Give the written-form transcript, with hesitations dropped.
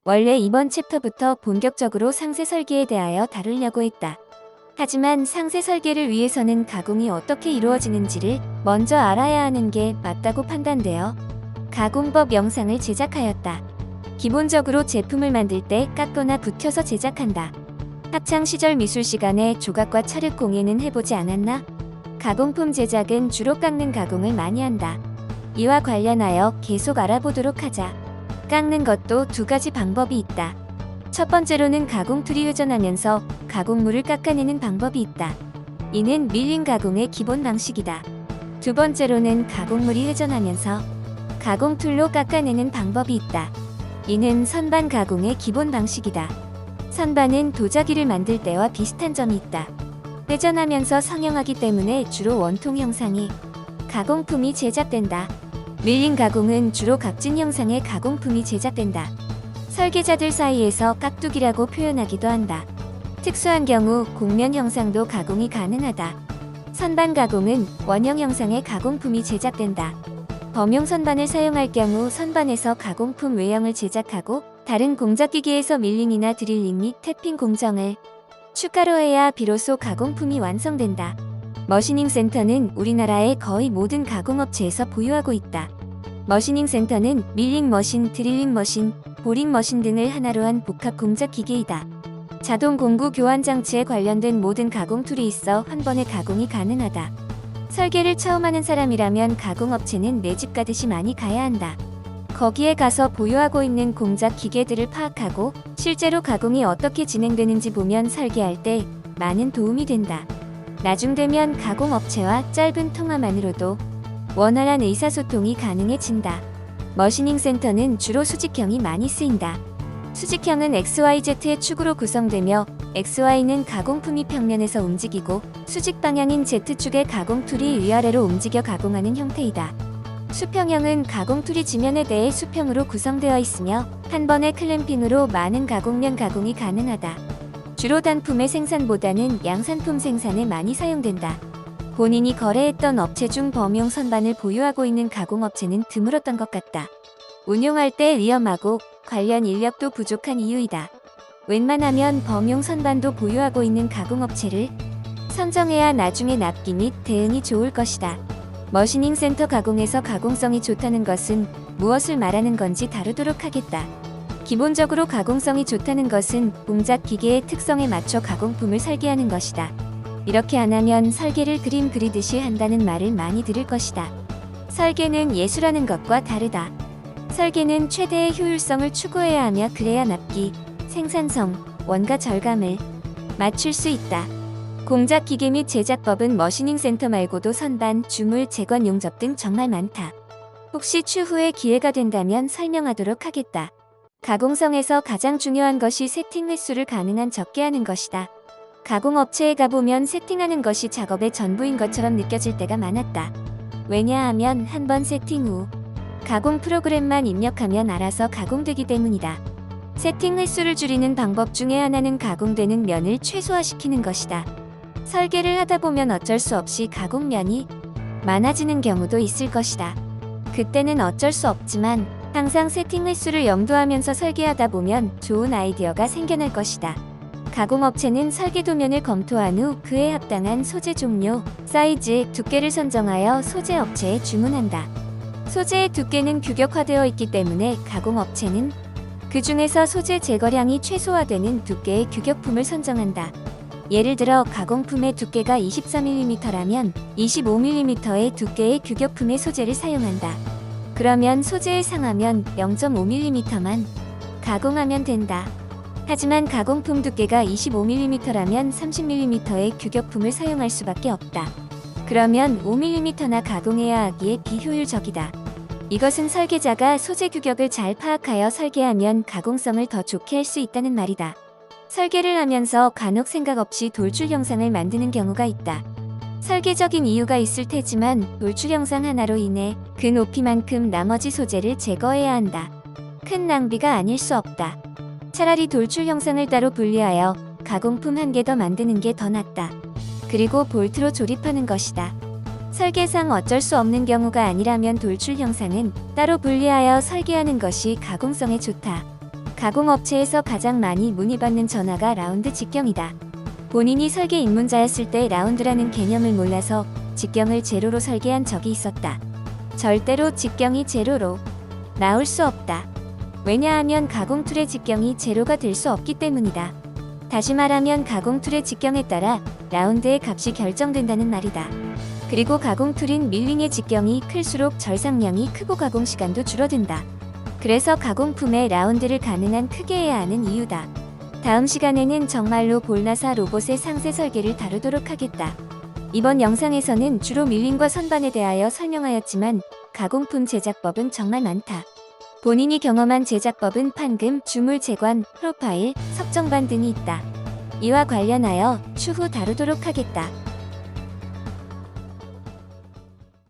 원래 이번 챕터부터 본격적으로 상세 설계에 대하여 다루려고 했다. 하지만 상세 설계를 위해서는 가공이 어떻게 이루어지는지를 먼저 알아야 하는 게 맞다고 판단되어 가공법 영상을 제작하였다. 기본적으로 제품을 만들 때 깎거나 붓혀서 제작한다. 학창시절 미술 시간에 조각과 찰흙 공예는 해보지 않았나? 가공품 제작은 주로 깎는 가공을 많이 한다. 이와 관련하여 계속 알아보도록 하자. 깎는 것도 두 가지 방법이 있다. 첫 번째로는 가공툴이 회전하면서 가공물을 깎아내는 방법이 있다. 이는 밀링 가공의 기본 방식이다. 두 번째로는 가공물이 회전하면서 가공툴로 깎아내는 방법이 있다. 이는 선반 가공의 기본 방식이다. 선반은 도자기를 만들 때와 비슷한 점이 있다. 회전하면서 성형하기 때문에 주로 원통 형상이 가공품이 제작된다. 밀링 가공은 주로 각진 형상의 가공품이 제작된다. 설계자들 사이에서 깍두기라고 표현하기도 한다. 특수한 경우 곡면 형상도 가공이 가능하다. 선반 가공은 원형 형상의 가공품이 제작된다. 범용 선반을 사용할 경우 선반에서 가공품 외형을 제작하고 다른 공작기계에서 밀링이나 드릴링 및 태핑 공정을 추가로 해야 비로소 가공품이 완성된다. 머시닝 센터는 우리나라의 거의 모든 가공업체에서 보유하고 있다. 머시닝 센터는 밀링 머신, 드릴링 머신, 보링 머신 등을 하나로 한 복합 공작 기계이다. 자동 공구 교환 장치에 관련된 모든 가공 툴이 있어 한 번에 가공이 가능하다. 설계를 처음 하는 사람이라면 가공업체는 내 집 가듯이 많이 가야 한다. 거기에 가서 보유하고 있는 공작 기계들을 파악하고 실제로 가공이 어떻게 진행되는지 보면 설계할 때 많은 도움이 된다. 나중 되면 가공업체와 짧은 통화만으로도 원활한 의사소통이 가능해진다. 머시닝 센터는 주로 수직형이 많이 쓰인다. 수직형은 XYZ의 축으로 구성되며 XY는 가공품이 평면에서 움직이고 수직 방향인 Z축의 가공툴이 위아래로 움직여 가공하는 형태이다. 수평형은 가공툴이 지면에 대해 수평으로 구성되어 있으며 한 번의 클램핑으로 많은 가공면 가공이 가능하다. 주로 단품의 생산보다는 양산품 생산에 많이 사용된다. 본인이 거래했던 업체 중 범용 선반을 보유하고 있는 가공업체는 드물었던 것 같다. 운용할 때 위험하고 관련 인력도 부족한 이유이다. 웬만하면 범용 선반도 보유하고 있는 가공업체를 선정해야 나중에 납기 및 대응이 좋을 것이다. 머시닝 센터 가공에서 가공성이 좋다는 것은 무엇을 말하는 건지 다루도록 하겠다. 기본적으로 가공성이 좋다는 것은 공작 기계의 특성에 맞춰 가공품을 설계하는 것이다. 이렇게 안 하면 설계를 그림 그리듯이 한다는 말을 많이 들을 것이다. 설계는 예술하는 것과 다르다. 설계는 최대의 효율성을 추구해야 하며 그래야 납기, 생산성, 원가 절감을 맞출 수 있다. 공작 기계 및 제작법은 머시닝 센터 말고도 선반, 주물, 제관 용접 등 정말 많다. 혹시 추후에 기회가 된다면 설명하도록 하겠다. 가공성에서 가장 중요한 것이 세팅 횟수를 가능한 적게 하는 것이다. 가공업체에 가보면 세팅하는 것이 작업의 전부인 것처럼 느껴질 때가 많았다. 왜냐하면 한 번 세팅 후 가공 프로그램만 입력하면 알아서 가공되기 때문이다. 세팅 횟수를 줄이는 방법 중에 하나는 가공되는 면을 최소화시키는 것이다. 설계를 하다 보면 어쩔 수 없이 가공면이 많아지는 경우도 있을 것이다. 그때는 어쩔 수 없지만 항상 세팅 횟수를 염두하면서 설계하다 보면 좋은 아이디어가 생겨날 것이다. 가공업체는 설계 도면을 검토한 후 그에 합당한 소재 종류, 사이즈, 두께를 선정하여 소재 업체에 주문한다. 소재의 두께는 규격화되어 있기 때문에 가공업체는 그 중에서 소재 제거량이 최소화되는 두께의 규격품을 선정한다. 예를 들어 가공품의 두께가 24mm라면 25mm의 두께의 규격품의 소재를 사용한다. 그러면 소재를 상하면 0.5mm만 가공하면 된다. 하지만 가공품 두께가 25mm라면 30mm의 규격품을 사용할 수밖에 없다. 그러면 5mm나 가공해야 하기에 비효율적이다. 이것은 설계자가 소재 규격을 잘 파악하여 설계하면 가공성을 더 좋게 할 수 있다는 말이다. 설계를 하면서 간혹 생각 없이 돌출 형상을 만드는 경우가 있다. 설계적인 이유가 있을 테지만 돌출 형상 하나로 인해 그 높이만큼 나머지 소재를 제거해야 한다. 큰 낭비가 아닐 수 없다. 차라리 돌출 형상을 따로 분리하여 가공품 한 개 더 만드는 게 더 낫다. 그리고 볼트로 조립하는 것이다. 설계상 어쩔 수 없는 경우가 아니라면 돌출 형상은 따로 분리하여 설계하는 것이 가공성에 좋다. 가공업체에서 가장 많이 문의받는 전화가 라운드 직경이다. 본인이 설계 입문자였을 때 라운드라는 개념을 몰라서 직경을 제로로 설계한 적이 있었다. 절대로 직경이 제로로 나올 수 없다. 왜냐하면 가공 툴의 직경이 제로가 될 수 없기 때문이다. 다시 말하면 가공 툴의 직경에 따라 라운드의 값이 결정된다는 말이다. 그리고 가공 툴인 밀링의 직경이 클수록 절상량이 크고 가공 시간도 줄어든다. 그래서 가공품의 라운드를 가능한 크게 해야 하는 이유다. 다음 시간에는 정말로 볼나사 로봇의 상세 설계를 다루도록 하겠다. 이번 영상에서는 주로 밀링과 선반에 대하여 설명하였지만 가공품 제작법은 정말 많다. 본인이 경험한 제작법은 판금, 주물 제관, 프로파일, 석정반 등이 있다. 이와 관련하여 추후 다루도록 하겠다.